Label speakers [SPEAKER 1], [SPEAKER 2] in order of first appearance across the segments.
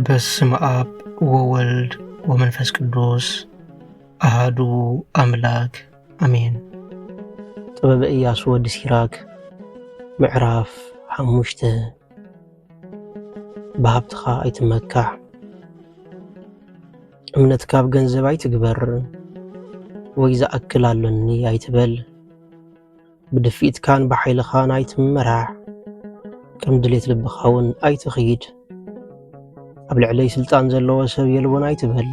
[SPEAKER 1] በስመ አብ ወወልድ ወመንፈስ ቅዱስ አሐዱ አምላክ አሜን። ጥበበ ኢያሱ ወዲ ሲራክ ምዕራፍ 5 በሀብትኻ ኣይትመካሕ፣ እምነት ካብ ገንዘብ ኣይትግበር፣ ወይ ዝኣክል ኣሎኒ ኣይትበል፣ ብድፊትካን ብሓይልኻን ኣይትመራሕ፣ ከም ድሌት ልብኻ እውን ኣይትኽይድ፣ ኣብ ልዕለይ ስልጣን ዘለዎ ሰብ የልቦን ኣይትበል፣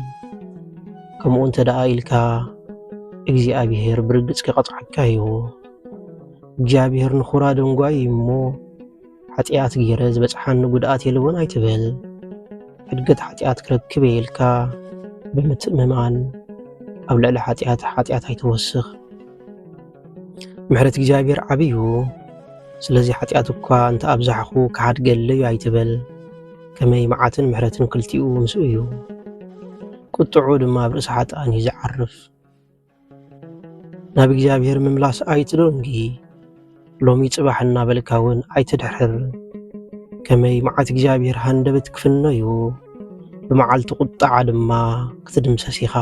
[SPEAKER 1] ከምኡ እንተደኣ ኢልካ እግዚኣብሔር ብርግጽ ክቐጽዓካ እዩ። እግዚኣብሔር ንኹራ ደንጓይ እሞ ሓጢኣት ገይረ ዝበጽሓኒ ጉድኣት የልቦን ኣይትበል፣ ዕድገት ሓጢኣት ክረክብ እየ ኢልካ ብምትእምማን ኣብ ልዕሊ ሓጢኣት ኣይትወስኽ። ምሕረት እግዚኣብሔር ዓብዩ፣ ስለዚ ሓጢኣት እኳ እንተ ኣብዛሕኹ ክሓድገለዩ ኣይትበል፣ ከመይ መዓትን ምሕረትን ክልቲኡ ምስኡ እዩ። ቁጥዑ ድማ ኣብ ርእሲ ሓጥኣን እዩ ዝዓርፍ። ናብ እግዚኣብሔር ምምላስ ኣይትደንጊ፣ ሎሚ ጽባሕ እናበልካ እውን ኣይትድሕር። ከመይ መዓት እግዚኣብሔር ሃንደበት ክፍነ እዩ፣ ብመዓልቲ ቁጣዓ ድማ ክትድምሰስ ኢኻ።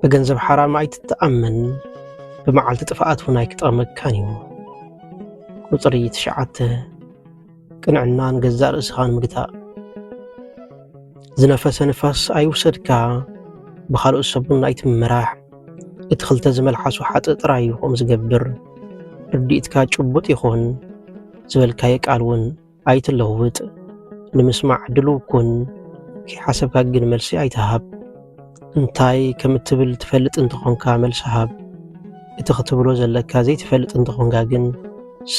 [SPEAKER 1] ብገንዘብ ሓራም ኣይትተኣመን፣ ብመዓልቲ ጥፍኣት እውን ኣይክጠቕመካን እዩ። ቁጽሪ 9 ቅንዕናን ገዛእ ርእስኻን ምግታእ። ዝነፈሰ ንፋስ ኣይውሰድካ፣ ብኻልኦት ሰቡን ኣይትመራሕ። እቲ ክልተ ዝመልሓሱ ሓጥእ ጥራይ እዩ ከምኡ ዝገብር። ርዲእትካ ጭቡጥ ይኹን፣ ዝበልካየ ቃል እውን ኣይትለውጥ። ንምስማዕ ድሉው ኩን፣ ከይሓሰብካ ግን መልሲ ኣይትሃብ። እንታይ ከም እትብል ትፈልጥ እንተኾንካ መልሲ ሃብ፣ እቲ ክትብሎ ዘለካ ዘይትፈልጥ እንተኾንካ ግን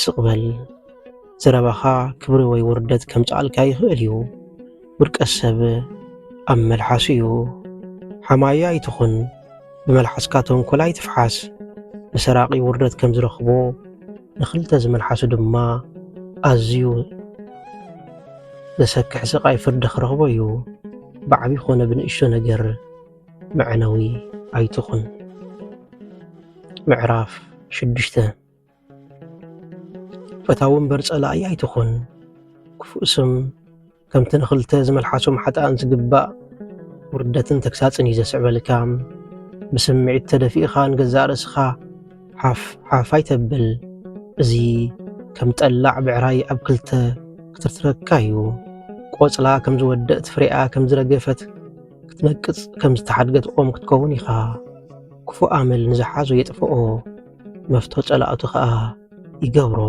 [SPEAKER 1] ስቕ በል። ዘረባኻ ክብሪ ወይ ውርደት ከምጽኣልካ ይኽእል እዩ፣ ውድቀት ሰብ ኣብ መልሓሱ እዩ። ሓማያ ኣይትኹን፣ ብመልሓስካ ተንኰል ኣይትፍሓስ። ንሰራቒ ውርደት ከም ዝረኽቦ ንኽልተ ዝመልሓሱ ድማ ኣዝዩ ዘሰክሕ ስቓይ ፍርዲ ክረኽቦ እዩ። ብዓቢ ኾነ ብንእሽቶ ነገር መዕነዊ ኣይትኹን። ምዕራፍ 6 ፈታዊ እምበር ጸላኢ ኣይትኹን፣ ክፉእ ስም ከምቲ ንኽልተ ዝመልሓሶም ሓጥኣን ዝግባእ ውርደትን ተግሳጽን እዩ ዘስዕበልካ። ብስምዒት ተደፊእኻ ንገዛእ ርእስኻ ሓፍ ሓፍ ኣይተብል። እዚ ከም ጠላዕ ብዕራይ ኣብ ክልተ ክትርትረካ እዩ። ቆጽላ ከም ዝወድእት ፍሬኣ ከም ዝረገፈት ክትነቅጽ ከም ዝተሓድገት ኦም ክትከውን ኢኻ። ክፉእ ኣመል ንዝሓዞ የጥፍኦ፣ መፍቶ ጸላእቱ ኸኣ ይገብሮ።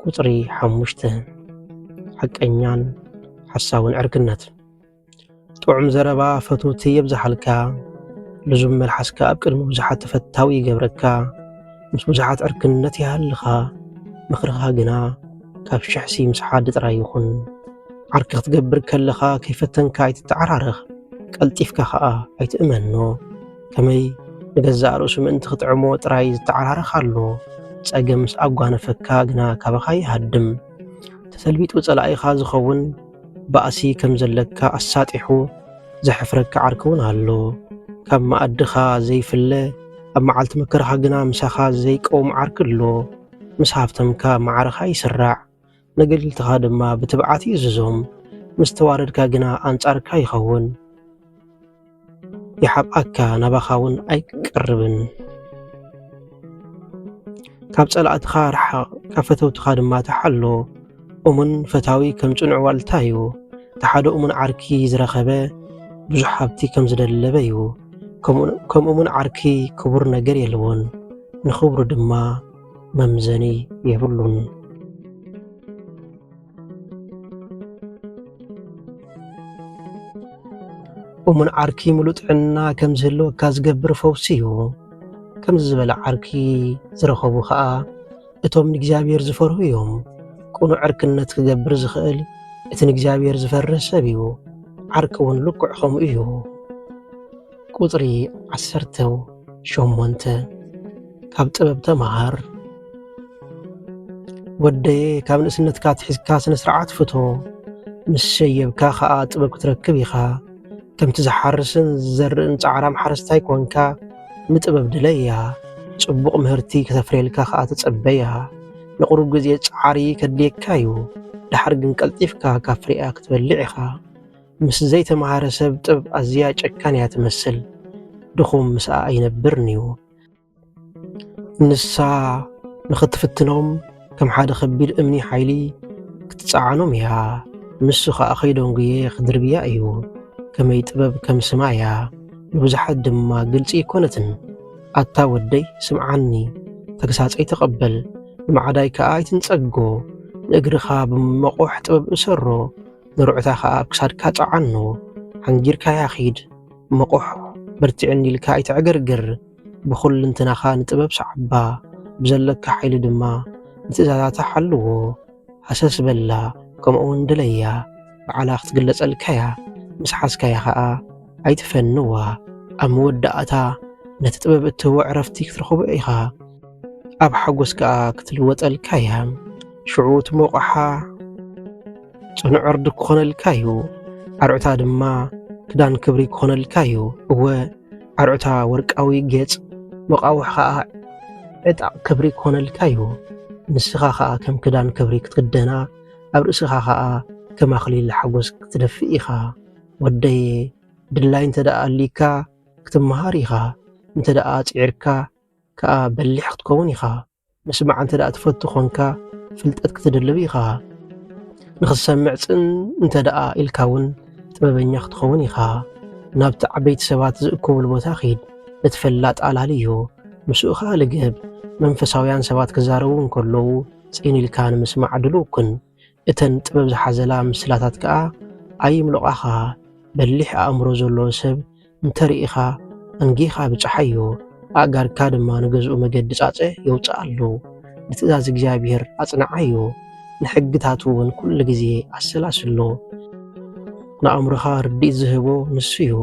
[SPEAKER 1] ቁጽሪ 5 ሓቀኛን ሓሳውን ዕርክነት። ጥዑም ዘረባ ፈቱቲ የብዝሓልካ፣ ልዙም መልሓስካ ኣብ ቅድሚ ብዙሓት ተፈታዊ ይገብረካ። ምስ ብዙሓት ዕርክነት ይሃልኻ፣ ምኽርኻ ግና ካብ 1000 ምስ ሓደ ጥራይ ይኹን። ዓርኪ ክትገብር ከለኻ ከይፈተንካ ኣይትተዓራርኽ፣ ቀልጢፍካ ኸኣ ኣይትእመኖ። ከመይ ንገዛእ ርእሱ ምእንቲ ክትዕሞ ጥራይ ዝተዓራርኽ ኣሎ፣ ጸገም ምስ ኣጓነፈካ ግና ካባኻ ይሃድም። ተሰልቢጡ ጸላኢኻ ዝኸውን ባእሲ ከም ዘለካ ኣሳጢሑ ዘሕፍረካ ዓርኪ እውን ኣሎ። ካብ ማኣድኻ ዘይፍለ ኣብ መዓልቲ መከራኻ ግና ምሳኻ ዘይቀውም ዓርኪ ኣሎ። ምስ ሃብተምካ ማዕረኻ ይስራዕ፣ ነገልልትኻ ድማ ብትብዓት ይእዝዞም። ምስ ተዋረድካ ግና ኣንጻርካ ይኸውን፣ ይሓብኣካ ናባኻ እውን ኣይቅርብን። ካብ ጸላእትኻ ርሓቕ፣ ካብ ፈተውትኻ ድማ ተሓሎ። እሙን ፈታዊ ከም ጽኑዕ ዋልታ እዩ፣ ተሓደ እሙን ዓርኪ ዝረኸበ ብዙሕ ሃብቲ ከም ዝደለበ እዩ። ከምኡ'ውን ዓርኪ ክቡር ነገር የልዎን፣ ንኽብሩ ድማ መምዘኒ የብሉን። እሙን ዓርኪ ሙሉእ ጥዕና ከም ዝህልወካ ዝገብር ፈውሲ እዩ። ከምዚ ዝበለ ዓርኪ ዝረኸቡ ኸኣ እቶም ንእግዚኣብሔር ዝፈርሁ እዮም። ቁኑዕ ዕርክነት ክገብር ዝኽእል እቲ ንእግዚኣብሔር ዝፈርህ ሰብ እዩ። ዓርኪ እውን ልኩዕ ከምኡ እዩ። ቁጽሪ 18 ካብ ጥበብ ተመሃር። ወደየ ካብ ንእስነትካ ትሒዝካ ስነ ስርዓት ፍቶ፣ ምስ ሸየብካ ኸኣ ጥበብ ክትረክብ ኢኻ። ከምቲ ዝሓርስን ዝዘርእን ጻዕራም ሓረስታይ ኮንካ ምጥበብ ድለያ። ጽቡቕ ምህርቲ ከተፍርየልካ ኸኣ ተጸበያ። ንቑሩብ ግዜ ፃዕሪ ከድልየካ እዩ ድሓር ግን ቀልጢፍካ ካብ ፍሪኣ ክትበልዕ ኢኻ ምስ ዘይተምሃረ ሰብ ጥበብ ኣዝያ ጨካን እያ ትመስል ድኹም ምስኣ ኣይነብርን እዩ ንሳ ንኽትፍትኖም ከም ሓደ ከቢድ እምኒ ሓይሊ ክትፀዓኖም እያ ንሱ ኸኣ ኸይደንጉየ ክድርብያ እዩ ከመይ ጥበብ ከም ስማ እያ ንብዙሓት ድማ ግልፂ ይኮነትን ኣታ ወደይ ስምዓኒ ተግሳፀይ ተቐበል ንማዕዳይ ከዓ ኣይትንፀጎ ንእግርኻ ብመቑሕ ጥበብ እሰሮ ንርዑታ ከዓ ኣብ ክሳድካ ፀዓኖ ሓንጊርካ ያኺድ መቑሕ በርቲዕኒ ኢልካ ኣይትዕገርግር ብኹልንትናኻ ንጥበብ ሰዓባ ብዘለካ ሓይሊ ድማ ንትእዛዛታ ሓልዎ ሃሰስ በላ ከምኡውን ድለያ በዓላ ክትግለጸልካ እያ ምስ ሓስካያ ከዓ ኣይትፈንዋ ኣብ መወዳእታ ነቲ ጥበብ እትህቦ ዕረፍቲ ክትረኽቦ ኢኻ ኣብ ሓጎስ ከዓ ክትልወጠልካ እያ ሽዑ ትመቑሓ ጽኑዕ ዕርዲ ክኾነልካ እዩ ዓርዑታ ድማ ክዳን ክብሪ ክኾነልካ እዩ እወ ዓርዑታ ወርቃዊ ጌጽ መቃውሕ ከዓ ዕጣቕ ክብሪ ክኾነልካ እዩ ንስኻ ከዓ ከም ክዳን ክብሪ ክትክደና ኣብ ርእስኻ ከዓ ከም ኣኽሊል ሓጎስ ክትደፍእ ኢኻ ወደየ ድላይ እንተደኣ ኣሊካ ክትመሃር ኢኻ እንተደኣ ፂዒርካ ከዓ በሊሕ ክትከውን ኢኻ ምስማዕ እንተደኣ ትፈቱ ኾንካ ፍልጠት ክትድልብ ኢኻ ንኽትሰምዕ ጽን እንተደኣ ኢልካ እውን ጥበበኛ ክትኸውን ኢኻ ናብቲ ዓበይቲ ሰባት ዝእከብሉ ቦታ ኺድ ንትፈላጥ ኣላልዮ ምስኡ ኸኣ ልግብ መንፈሳውያን ሰባት ክዛረቡ እንከለዉ ጽን ኢልካ ንምስማዕ ድልውኩን እተን ጥበብ ዝሓዘላ ምስላታት ከዓ ኣይምልቓኻ በሊሕ ኣእምሮ ዘለዎ ሰብ እንተርኢኻ እንጊኻ ብፀሓዮ ኣእጋርካ ድማ ንገዝኡ መገዲ ጻፀ የውፅእ ኣሎ ንትእዛዝ እግዚኣብሔር ኣጽንዓዮ ንሕግታቱ እውን ኩሉ ግዜ ኣሰላስሎ ንኣእምሮኻ ርዲኢት ዝህቦ ንሱ እዩ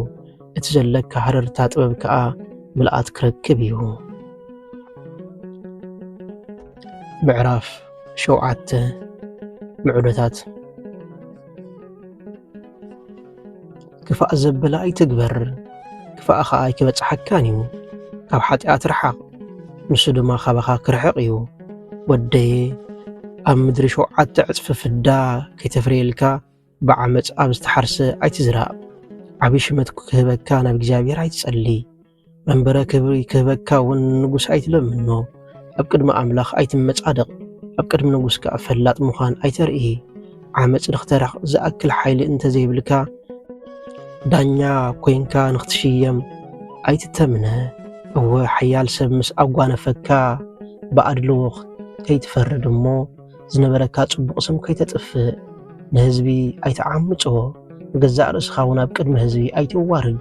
[SPEAKER 1] እቲ ዘለካ ሃረርታ ጥበብ ከዓ ምልኣት ክረክብ እዩ ምዕራፍ 7 ምዕዶታት ክፋእ ዘበላ ኣይትግበር ክፋእኻ ኣይክበፅሓካን እዩ ካብ ሓጢኣት ርሓቕ ንሱ ድማ ካባኻ ክርሕቕ እዩ ወደየ ኣብ ምድሪ 7 ዕፅፊ ፍዳ ከይተፍርየልካ ብዓመፅ ኣብ ዝተሓርሰ ኣይትዝራእ ዓብይ ሽመት ክህበካ ናብ እግዚኣብሔር ኣይትጸሊ መንበረ ክብሪ ክህበካ እውን ንጉስ ኣይትለምኖ ኣብ ቅድሚ ኣምላኽ ኣይትመጻደቕ ኣብ ቅድሚ ንጉስ ከዓ ፈላጥ ምዃን ኣይተርኢ ዓመፅ ንኽተርሕቕ ዝኣክል ሓይሊ እንተዘይብልካ ዳኛ ኮይንካ ንኽትሽየም ኣይትተምነ እወ ሓያል ሰብ ምስ ኣጓነፈካ ብኣድልዎ ከይትፈርድ እሞ ዝነበረካ ጽቡቕ ስም ከይተጥፍእ ንህዝቢ ኣይተዓምጾ ንገዛእ ርእስኻ እውን ኣብ ቅድሚ ህዝቢ ኣይትዋርድ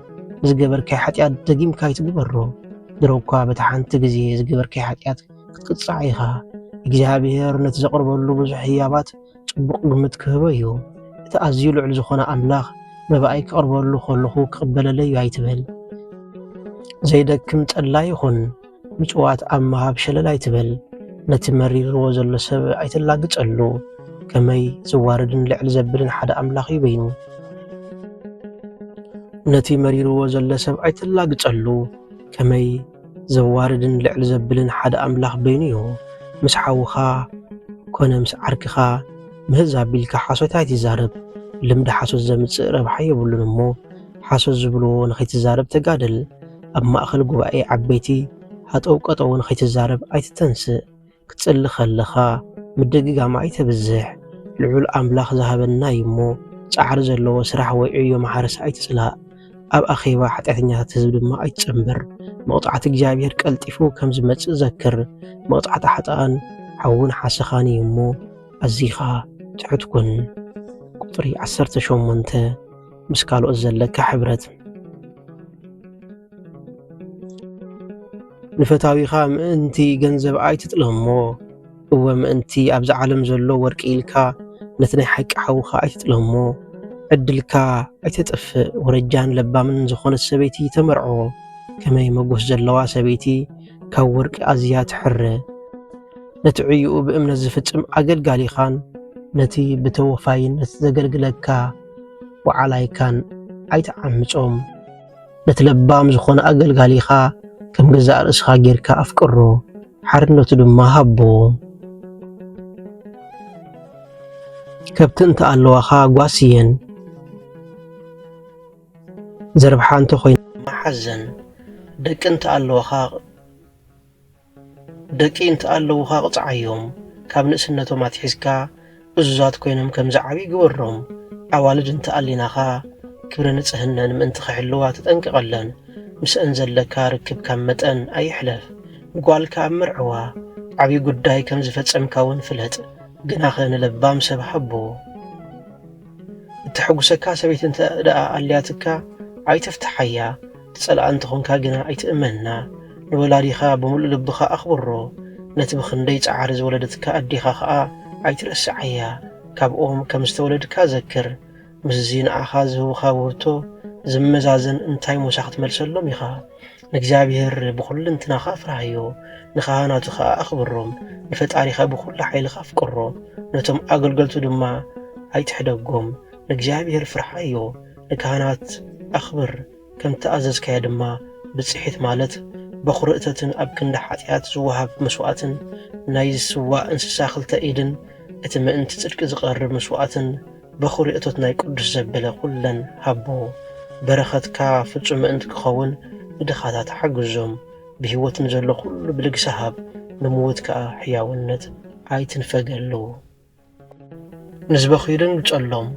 [SPEAKER 1] ዝገበርካይ ሓጢኣት ደጊምካ ኣይትግበሮ ድሮኳ በቲ ሓንቲ ግዜ ዝገበርካይ ሓጢኣት ክትቅፅዕ ኢኻ እግዚኣብሔር ነቲ ዘቕርበሉ ብዙሕ ህያባት ጽቡቕ ግምት ክህቦ እዩ እቲ ኣዝዩ ልዑል ዝኾነ ኣምላኽ መባኣይ ክቕርበሉ ከለኹ ክቕበለለዩ ኣይትበል ዘይደክም ጠላይ ይኹን ምጽዋት ኣብ ምሃብ ሸለል ኣይትበል ነቲ መሪርዎ ዘሎ ሰብ ኣይትላግጸሉ ከመይ ዝዋርድን ልዕል ዘብልን ሓደ ኣምላኽ ይበይኑ ነቲ መሪርዎ ዘሎ ሰብ ኣይትላግጸሉ ከመይ ዘዋርድን ልዕል ዘብልን ሓደ ኣምላኽ በይኑ እዩ ምስ ሓውኻ ኮነ ምስ ዓርክኻ ምህዛብ ቢልካ ሓሶት ኣይትዛረብ ልምዲ ሓሶት ዘምጽእ ረብሓ የብሉን እሞ ሓሶት ዝብልዎ ንኸይትዛረብ ተጋደል ኣብ ማእኸል ጉባኤ ዓበይቲ ሃጠው ቀጠው ንኸይትዛረብ ኣይትተንስእ ክትጽሊ ኸለኻ ምድግጋም ኣይተብዝሕ ልዑል ኣምላኽ ዝሃበና እዩ እሞ ጻዕሪ ዘለዎ ስራሕ ወይ ዕዮ ማሕረስ ኣይትጽላእ ኣብ ኣኼባ ሓጢአተኛታት ህዝቢ ድማ ኣይትጸንበር መቕጻዕቲ እግዚኣብሔር ቀልጢፉ ከም ዝመጽእ ዘክር መቕጻዕቲ ሓጥኣን ሓውን ሓሰኻን እዩ እሞ ኣዚኻ ትሑት ኩን ቁጥሪ 18 ምስ ካልኦት ዘለካ ሕብረት ንፈታዊኻ ምእንቲ ገንዘብ ኣይትጥለሞ እወ ምእንቲ ኣብዚ ዓለም ዘሎ ወርቂ ኢልካ ነቲ ናይ ሓቂ ሓውኻ ኣይትጥለሞ ዕድልካ ኣይተጠፍእ ወረጃን ለባምን ዝኾነት ሰበይቲ ተመርዖ ከመይ መጎስ ዘለዋ ሰበይቲ ካብ ወርቂ ኣዝያ ትሕረ ነቲ ዕዩኡ ብእምነት ዝፍጽም ኣገልጋሊኻን ነቲ ብተወፋይነት ዘገልግለካ ወዓላይካን ኣይተዓምጾም ነቲ ለባም ዝኾነ ኣገልጋሊኻ ከም ገዛእ ርእስኻ ጌርካ ኣፍቅሮ ሓርነቱ ድማ ሃቦ ከብቲ እንተኣለዋኻ ጓስየን ዘርብሓ እንተኾይኑ ማሓዘን ደቂ እንተኣለውኻ ቕፅዓዮም ካብ ንእስነቶም ኣትሒዝካ እዙዛት ኮይኖም ከም ዝዓብዪ ግበሮም ኣዋልድ እንተኣሊናኻ ክብሪ ንጽህነን ምእንቲ ኽሕልዋ ተጠንቅቐለን ምስአን ዘለካ ርክብ ካብ መጠን ኣይሕለፍ ንጓልካ ኣብ መርዕዋ ዓብዪ ጉዳይ ከም ዝፈጸምካውን ፍለጥ ግናኸ ንለባም ሰብ ሃቦ እትሕጉሰካ ሰበይቲ እንተ ደኣ ኣልያትካ ኣይተፍትሓያ ትጸልኣ እንተኾንካ ግና ኣይትእመና ንወላዲኻ ብምሉእ ልብኻ ኣኽብሮ ነቲ ብኽንደይ ጸዓሪ ዝወለደትካ ኣዲኻ ኸዓ ኣይትረስዓያ ካብኦም ከም ዝተወለድካ ዘክር ምስዚ ንኣኻ ዝህቡኻ ውህብቶ ዝመዛዘን እንታይ ሞሳ ክትመልሰሎም ኢኻ ንእግዚኣብሔር ብኹሉ እንትናኻ ፍራህዮ ንኻህናቱ ኸዓ ኣኽብሮም ንፈጣሪኻ ብኹሉ ሓይልኻ ኣፍቅሮ ነቶም ኣገልገልቱ ድማ ኣይትሕደጎም ንእግዚኣብሔር ፍርሓዮ ንካህናት ኣኽብር ከም ተኣዘዝካየ ድማ ብጽሒት ማለት በኹሪ እተትን ኣብ ክንዲ ኃጢኣት ዝወሃብ መስዋዕትን ናይ ዝስዋዕ እንስሳ 2 ኢድን እቲ ምእንቲ ጽድቂ ዝቐርብ መስዋዕትን በኹሪ እቶት ናይ ቅዱስ ዘበለ ኹለን ሃቦ በረኸትካ ፍጹም ምእንቲ ክኸውን ንድኻታት ሓግዞም ብሕይወት ንዘሎ ኹሉ ብልግሳሃብ ንምውት ከዓ ሕያውነት ኣይትንፈገሉ ንዝበኺልን ግጸሎም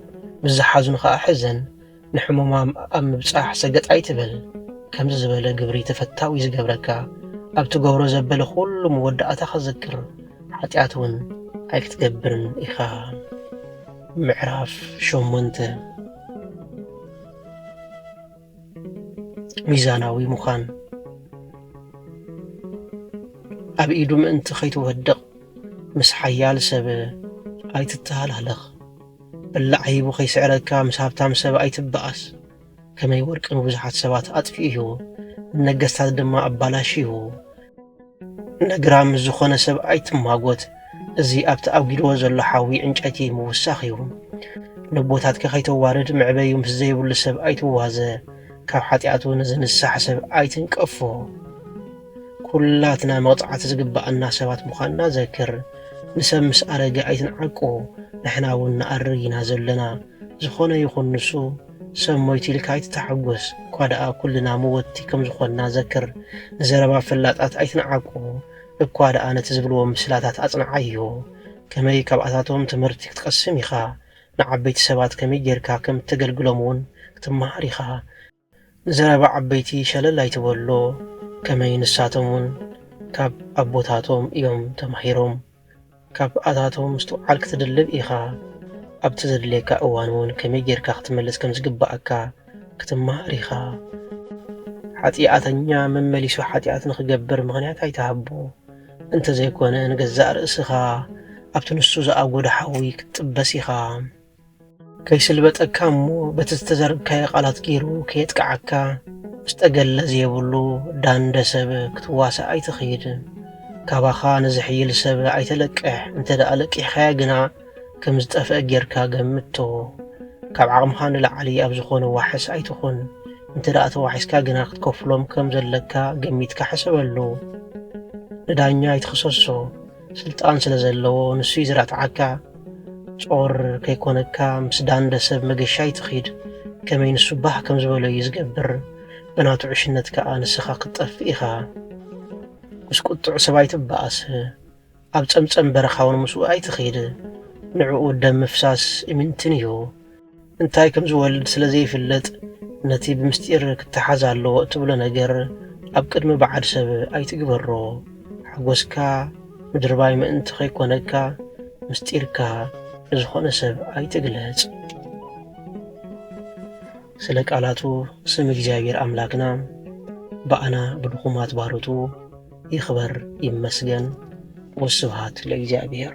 [SPEAKER 1] ብዝሓዙን ከዓ ሕዘን ንሕሙማም ኣብ ምብጻሕ ሰገጥ ኣይትብል ከምዚ ዝበለ ግብሪ ተፈታዊ ዝገብረካ ኣብ ትገብሮ ዘበለ ኹሉ መወዳእታ ኸዘክር ኃጢኣት እውን ኣይክትገብርን ኢኻ ምዕራፍ 8 ሚዛናዊ ምዃን ኣብ ኢዱ ምእንቲ ኸይትወድቕ ምስ ሓያል ሰብ ኣይትተሃላለኽ ብላዕ ሂቡ ኸይስዕረካ ምስ ሃብታም ሰብ ኣይትበኣስ ከመይ ወርቅን ብዙሓት ሰባት ኣጥፊኡ ነገሥታት ድማ ኣባላሽዩ ነግራም ዝኾነ ሰብ ኣይትማጎት እዚ ኣብቲ ኣጊድዎ ዘሎ ሓዊ ዕንጨይቲ ምውሳኽ እዩ ንቦታትከ ኸይተዋርድ ምዕበዩ ምስ ዘይብሉ ሰብ ኣይትዋዘ ካብ ኃጢኣቱ ንዝንሳሕ ሰብ ኣይትንቀፎ ኩላትና መቕፅዓቲ ዝግባአና ሰባት ምዃንና ዘክር ንሰብ ምስ ኣረገ ኣይትንዓቁ ንሕና እውን ንኣርግ ኢና ዘለና ዝኾነ ይኹን ንሱ ሰብ ሞይቱ ኢልካ ኣይትተሓጐስ እኳ ደኣ ኩልና ምወቲ ከም ዝኾንና ዘክር ንዘረባ ፈላጣት ኣይትንዓቁ እኳ ደኣ ነቲ ዝብልዎም ምስላታት ኣጽንዓዮ ከመይ ካብኣታቶም ትምህርቲ ክትቀስም ኢኻ ንዓበይቲ ሰባት ከመይ ጌርካ ከም እተገልግሎም እውን ክትመሃር ኢኻ ንዘረባ ዓበይቲ ሸለል ኣይትበሎ ከመይ ንሳቶም እውን ካብ ኣቦታቶም እዮም ተማሂሮም ካብ ኣታቶም ምስትውዓል ክትድልብ ኢኻ ኣብቲ ዘድልየካ እዋን እውን ከመይ ጌርካ ክትመልስ ከም ዝግባአካ ክትመሃር ኢኻ ኃጢኣተኛ መመሊሱ ኃጢኣት ንኽገብር ምኽንያት ኣይተሃቦ እንተ ዘይኮነ ንገዛእ ርእስኻ ኣብቲ ንሱ ዝኣጐደ ሓዊ ክትጥበስ ኢኻ ከይስልበጠካ እሞ በቲ ዝተዘርብካየ ቓላት ገይሩ ከየጥቅዓካ ምስተገለ ዘየብሉ ዳንደ ሰብ ክትዋሳእ ኣይትኽይድ ካባኻ ንዝሕይል ሰብ ኣይተለቅሕ እንተ ደኣ ለቂሕኻያ ግና ከም ዝጠፍአ ጌርካ ገምቶ ካብ ዓቕምኻ ንላዕሊ ኣብ ዝኾነ ዋሕስ ኣይትኹን እንተ ደኣ ተዋሒስካ ግና ክትከፍሎም ከም ዘለካ ገሚትካ ሕሰበሉ ንዳኛ ኣይትኽሰሶ ስልጣን ስለ ዘለዎ ንሱ ይዝራትዓካ ጾር ከይኮነካ ምስ ዳንደ ሰብ መገሻ ኣይትኺድ ከመይ ንሱ ባህ ከም ዝበሎ እዩ ዝገብር በናቱ ዕሽነት ከዓ ንስኻ ክትጠፍእ ኢኻ ምስ ቁጥዕ ሰብ ኣይትበኣስ ኣብ ጸምጸም በረኻውን ምስኡ ኣይትኺድ ንዕኡ ደም ምፍሳስ እምንትን እዩ እንታይ ከም ዝወልድ ስለ ዘይፍለጥ ነቲ ብምስጢር ክትሓዝ ኣለዎ እትብሎ ነገር ኣብ ቅድሚ በዓድ ሰብ ኣይትግበሮ ሓጐስካ ምድርባይ ምእንቲ ኸይኮነካ ምስጢርካ ንዝኾነ ሰብ ኣይትግለጽ ስለ ቃላቱ ስም እግዚአብሔር ኣምላክና በኣና ብድኹማት ባሮቱ ይኽበር ይመስገን ወስብሃት ለእግዚአብሔር